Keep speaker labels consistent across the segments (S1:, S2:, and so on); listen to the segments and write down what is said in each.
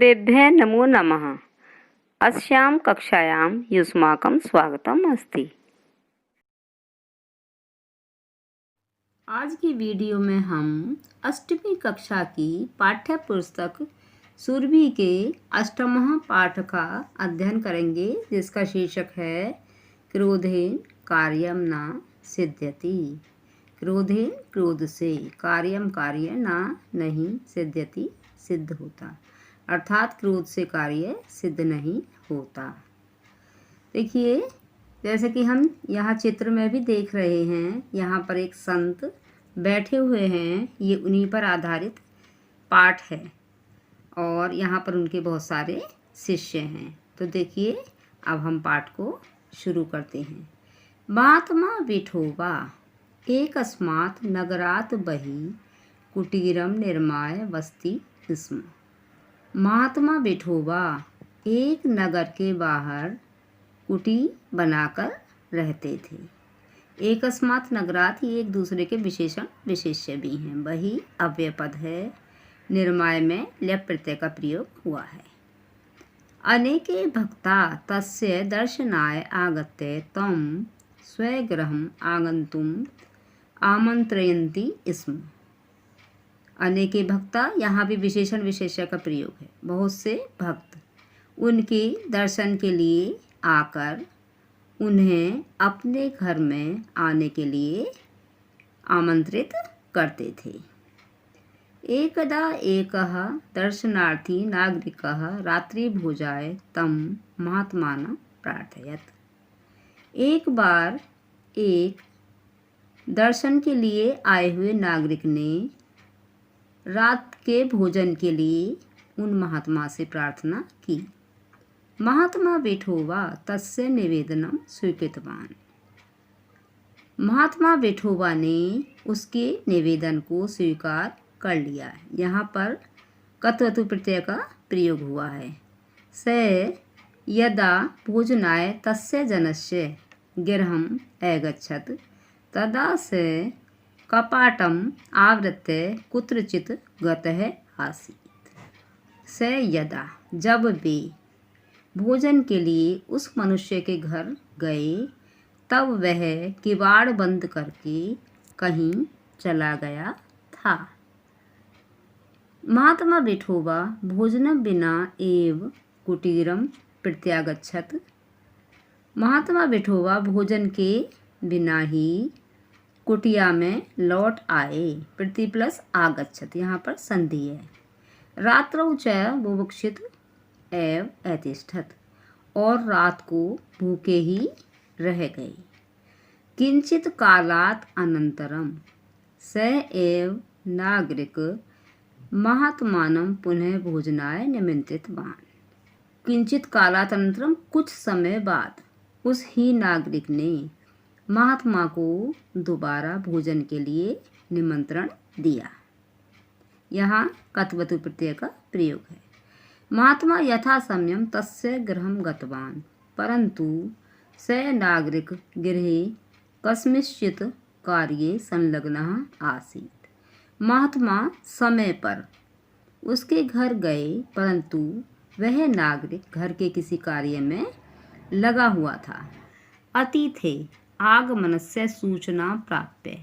S1: सर्वेभ्यः नमो नमः। अस्यां कक्षायां युष्माकं स्वागतम् अस्ति। आज की वीडियो में हम अष्टवीं कक्षा की पाठ्य पुस्तक सुरभि के अष्टमः पाठ का अध्ययन करेंगे, जिसका शीर्षक है क्रोधेन कार्यम न सिद्ध्यति। क्रोधेन क्रोध से कार्यम कार्य न नहीं सिद्ध्यति सिद्ध होता, अर्थात क्रोध से कार्य सिद्ध नहीं होता। देखिए, जैसे कि हम यहाँ चित्र में भी देख रहे हैं, यहाँ पर एक संत बैठे हुए हैं। ये उन्हीं पर आधारित पाठ है और यहाँ पर उनके बहुत सारे शिष्य हैं। तो देखिए, अब हम पाठ को शुरू करते हैं। महात्मा विठोबा एकस्मात् नगरात् बहिः कुटीरं निर्माय वसति स्म। महात्मा विठोबा एक नगर के बाहर कुटी बनाकर रहते थे। एकस्मात् नगरात्, ये एक दूसरे के विशेषण विशेष्य भी हैं। वही अव्यय पद है। निर्माय में लेप प्रत्यय का प्रयोग हुआ है। अनेके भक्ता तस्य दर्शनाय आगत्य तं स्वगृहम् आगन्तुम् आमंत्रयन्ति स्म। अनेके भक्ता, यहाँ भी विशेषण विशेष्य का प्रयोग है। बहुत से भक्त उनके दर्शन के लिए आकर उन्हें अपने घर में आने के लिए आमंत्रित करते थे। एकदा एकः दर्शनार्थी नागरिकः रात्रिभोजाय तं महात्मानं प्रार्थयत्। एक बार एक दर्शन के लिए आए हुए नागरिक ने रात के भोजन के लिए उन महात्मा से प्रार्थना की। महात्मा विठोबा तस्य निवेदनम स्वीकृतवान। महात्मा विठोबा ने उसके निवेदन को स्वीकार कर लिया। यहाँ पर कत्वतु प्रत्यय का प्रयोग हुआ है। स यदा भोजनाय तस्य जनस्य गृहम् अगच्छत् तदा स कपाटम् आवृत्य कुत्रचित् गतः आसीत्। स यदा, जब वे भोजन के लिए उस मनुष्य के घर गए, तब वह किवाड़ बंद करके कहीं चला गया था। महात्मा विठोबा भोजनं विना एव कुटीरं प्रत्यागच्छत्। महात्मा विठोबा भोजन के बिना ही कुटिया में लौट आए। प्रति प्लस आगच्छत्, यहाँ पर संधि है। रात्रौ च बुभुक्षित एव अतिष्ठत्, और रात को भूखे ही रह गए। किंचित कालात् अनंतरम स एव नागरिक महात्मानं पुनः भोजनाय निमंत्रितवान्। किंचित कालात् अनंतरम, कुछ समय बाद उस ही नागरिक ने महात्मा को दोबारा भोजन के लिए निमंत्रण दिया। यहाँ कत्वतु प्रत्यय का प्रयोग है। महात्मा यथा सम्यम तस्य गृहं गतवान्, परंतु स नागरिक गृहे कस्मिंश्चित् कार्ये संलग्नः आसीत्। महात्मा समय पर उसके घर गए, परंतु वह नागरिक घर के किसी कार्य में लगा हुआ था। अतिथे आगमनस्य सूचना प्राप्य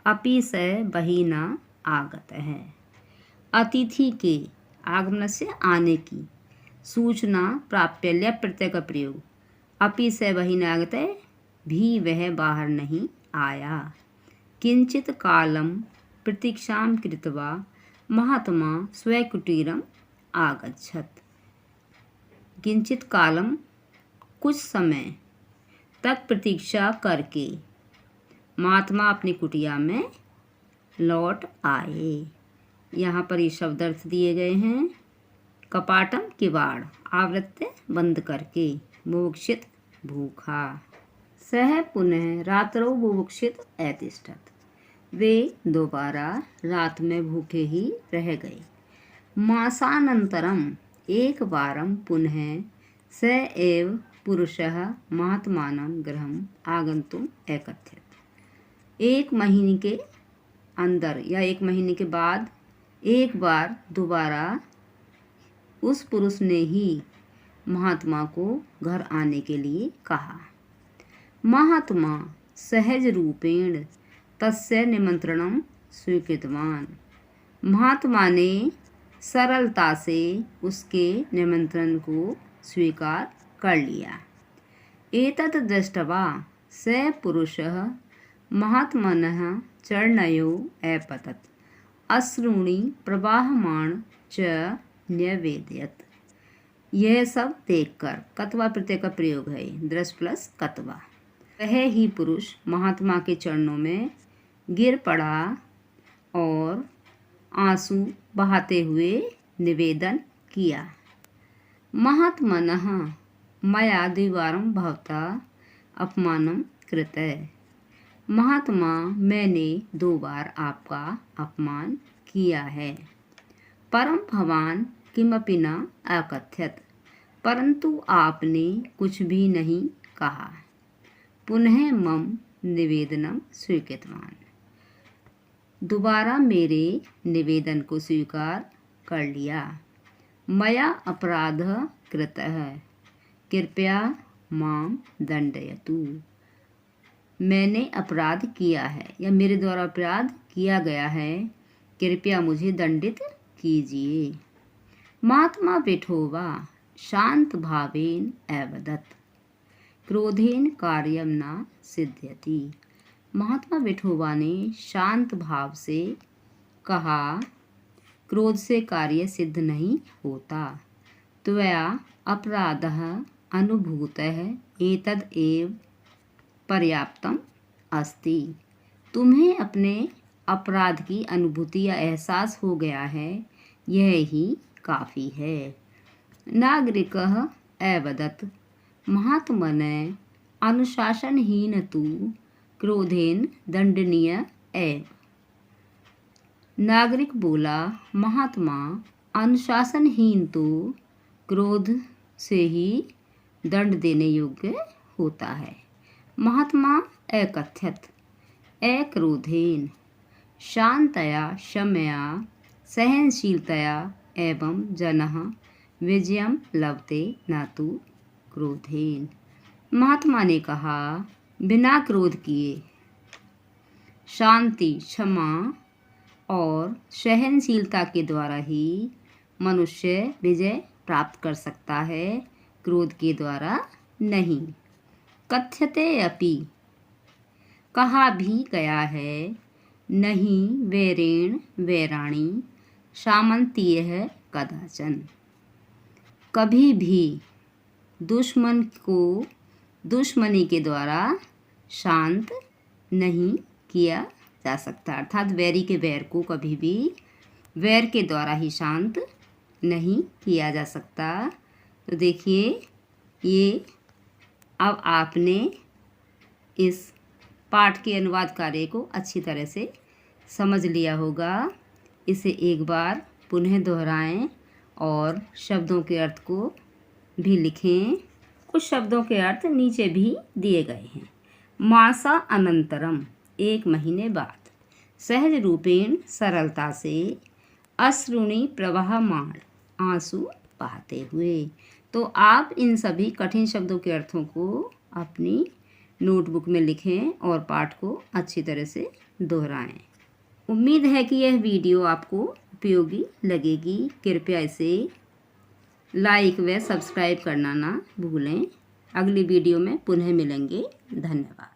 S1: अपि स बहिः न आगतः। अतिथि के आगमन से आने की सूचना प्राप्य लेप प्रत्यय का प्रयोग। अपि स बहिः न आगतः, भी वह बाहर नहीं आया। किंचित कालम प्रतीक्षां कृत्वा महात्मा स्वकुटीरम् आगच्छत्। किंचित कालम, कुछ समय तक प्रतीक्षा करके महात्मा अपनी कुटिया में लौट आए। यहाँ पर ये शब्द अर्थ दिए गए हैं। कपाटम किवाड़, आवृत्य बंद करके, बुभुक्षित भूखा। सह पुनः रात्रौ बुभुक्षित अतिष्ठत्, वे दोबारा रात में भूखे ही रह गए। मासानंतरम एक बारम पुनः स एव पुरुषः महात्मानं गृहम् आगन्तुम् एकत्थयत्। एक महीने के अंदर या एक महीने के बाद एक बार दोबारा उस पुरुष ने ही महात्मा को घर आने के लिए कहा। महात्मा सहज रूपेण तस्य निमंत्रणं स्वीकृतवान। महात्मा ने सरलता से उसके निमंत्रण को स्वीकार कर लिया। एतत् दृष्ट्वा स पुरुषः महात्मनः चरणयो अपतत् अश्रूणि प्रवाहमाण च न्यवेदयत्। यह सब देखकर, कत्वा प्रत्यय का प्रयोग है, दृश्य प्लस कत्वा। वह ही पुरुष महात्मा के चरणों में गिर पड़ा और आंसू बहाते हुए निवेदन किया। महात्मनः मया द्विवारं भवता अपमानं कृतः। महात्मा, मैंने 2 बार आपका अपमान किया है। परम भवान किमपि न अकथयत्, परंतु आपने कुछ भी नहीं कहा। पुनः मम निवेदनम स्वीकृतवान। दोबारा मेरे निवेदन को स्वीकार कर लिया। मया अपराधः कृतः, कृपया माम दंडयतु। मैंने अपराध किया है या मेरे द्वारा अपराध किया गया है, कृपया मुझे दंडित कीजिए। महात्मा विठोबा शांत भावेन अवदत्, क्रोधेन कार्यम न सिद्ध्यति। महात्मा विठोबा ने शांत भाव से कहा, क्रोध से कार्य सिद्ध नहीं होता। त्वया अपराधः अनुभूतः एतद् एव पर्याप्तम अस्ति। तुम्हें अपने अपराध की अनुभूति या एहसास हो गया है, यह ही काफ़ी है। नागरिकः अवदत्, महात्मने अनुशासनहीन तु क्रोधेन दंडनीय एव। नागरिक बोला, महात्मा, अनुशासनहीन तो क्रोध से ही दंड देने योग्य होता है। महात्मा अकथयत्, अक्रोधेन शांतया क्षमया सहनशीलतया एवं जनः विजयम लभते न तो क्रोधेन। महात्मा ने कहा, बिना क्रोध किए शांति, क्षमा और सहनशीलता के द्वारा ही मनुष्य विजय प्राप्त कर सकता है, क्रोध के द्वारा नहीं। कथ्यते अपि, कहा भी गया है, नहीं वैरेण वैराणी सामंतीयः कदाचन। कभी भी दुश्मन को दुश्मनी के द्वारा शांत नहीं किया जा सकता, अर्थात वैरी के वैर को कभी भी वैर के द्वारा ही शांत नहीं किया जा सकता। तो देखिए, ये अब आपने इस पाठ के अनुवाद कार्य को अच्छी तरह से समझ लिया होगा। इसे एक बार पुनः दोहराएं और शब्दों के अर्थ को भी लिखें। कुछ शब्दों के अर्थ नीचे भी दिए गए हैं। मासा अनंतरम, 1 महीने बाद। सहज रूपेण, सरलता से। अश्रुणि प्रवाहमाण, आंसू बहाते हुए। तो आप इन सभी कठिन शब्दों के अर्थों को अपनी नोटबुक में लिखें और पाठ को अच्छी तरह से दोहराएं। उम्मीद है कि यह वीडियो आपको उपयोगी लगेगी। कृपया इसे लाइक व सब्सक्राइब करना ना भूलें। अगली वीडियो में पुनः मिलेंगे। धन्यवाद।